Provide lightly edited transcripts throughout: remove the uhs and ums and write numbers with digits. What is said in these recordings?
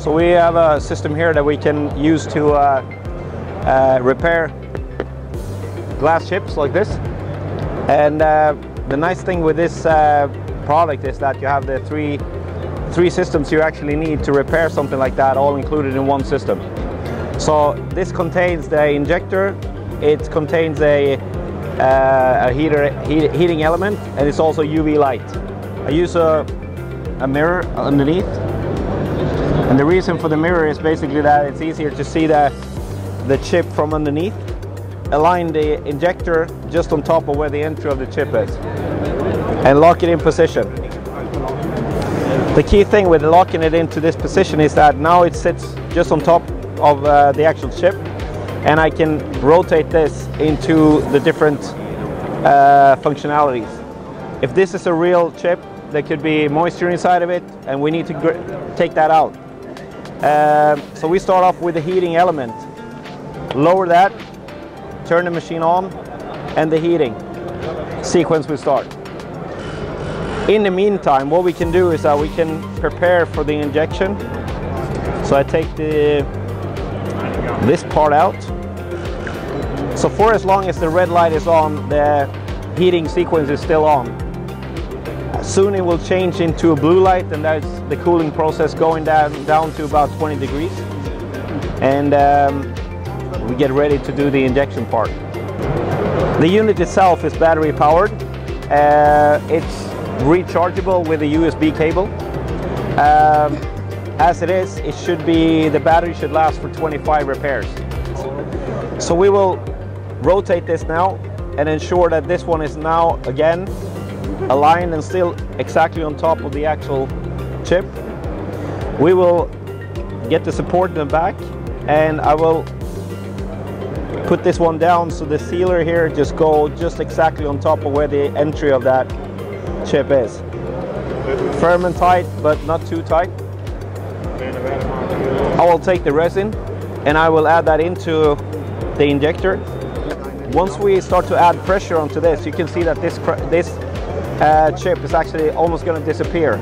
So we have a system here that we can use to repair glass chips like this. And the nice thing with this product is that you have the three systems you actually need to repair something like that, all included in one system. So this contains the injector, it contains a heating element, and it's also UV light. I use a mirror underneath, and the reason for the mirror is basically that it's easier to see the chip from underneath. Align the injector just on top of where the entry of the chip is and lock it in position. The key thing with locking it into this position is that now it sits just on top of the actual chip, and I can rotate this into the different functionalities. If this is a real chip, there could be moisture inside of it, and we need to take that out. So we start off with the heating element. Lower that, turn the machine on, and the heating sequence will start. In the meantime, what we can do is that we can prepare for the injection. So I take this part out. So for as long as the red light is on, the heating sequence is still on. Soon it will change into a blue light, and that's the cooling process going down to about 20 degrees. And we get ready to do the injection part. The unit itself is battery powered. It's rechargeable with a USB cable. As it is, the battery should last for 25 repairs. So we will rotate this now and ensure that this one is now again aligned and still exactly on top of the actual chip. We will get the support in the back, and I will put this one down so the sealer here just exactly on top of where the entry of that chip is. Firm and tight, but not too tight. I will take the resin and I will add that into the injector. Once we start to add pressure onto this, you can see that this chip is actually almost going to disappear.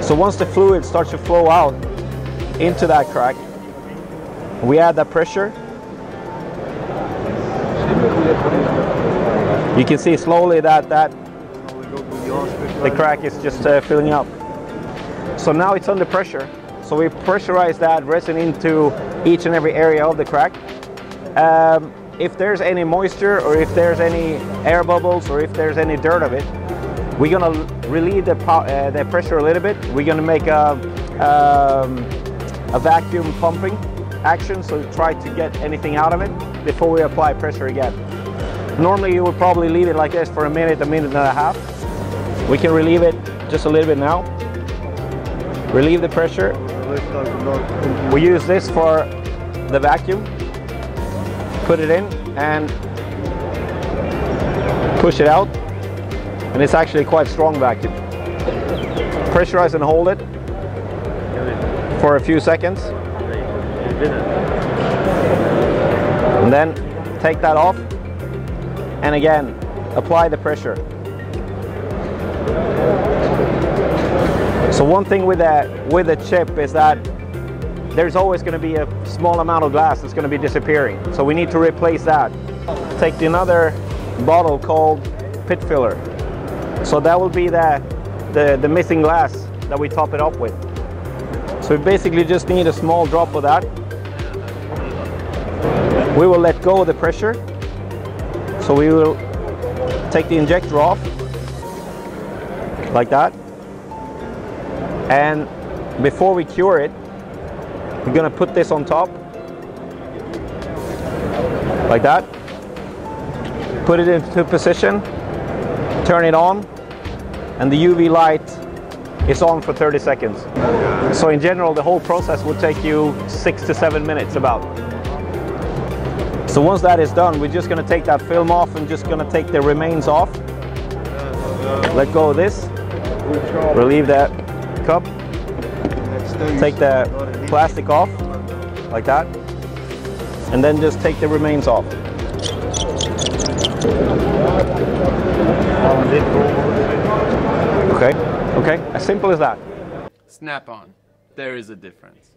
So once the fluid starts to flow out into that crack, we add that pressure. You can see slowly that the crack is just filling up. So now it's under pressure. So we pressurize that resin into each and every area of the crack. If there's any moisture, or if there's any air bubbles, or if there's any dirt of it, we're gonna relieve the pressure a little bit. We're gonna make a vacuum pumping action, so try to get anything out of it before we apply pressure again. Normally you would probably leave it like this for a minute and a half. We can relieve it just a little bit now. Relieve the pressure. We use this for the vacuum. Put it in and push it out. And it's actually quite strong vacuum. Pressurize and hold it for a few seconds. And then take that off. And again, apply the pressure. So one thing with a chip is that there's always going to be a small amount of glass that's going to be disappearing. So we need to replace that. Take another bottle called pit filler. So that will be the missing glass that we top it up with. So we basically just need a small drop of that. We will let go of the pressure. So we will take the injector off, like that. And before we cure it, we're going to put this on top, like that. Put it into position, turn it on, and the UV light is on for 30 seconds. So in general, the whole process will take you 6 to 7 minutes about. So once that is done, we're just going to take that film off and just going to take the remains off. Let go of this, relieve that cup, take the plastic off, like that, and then just take the remains off. Okay, as simple as that. Snap-on, there is a difference.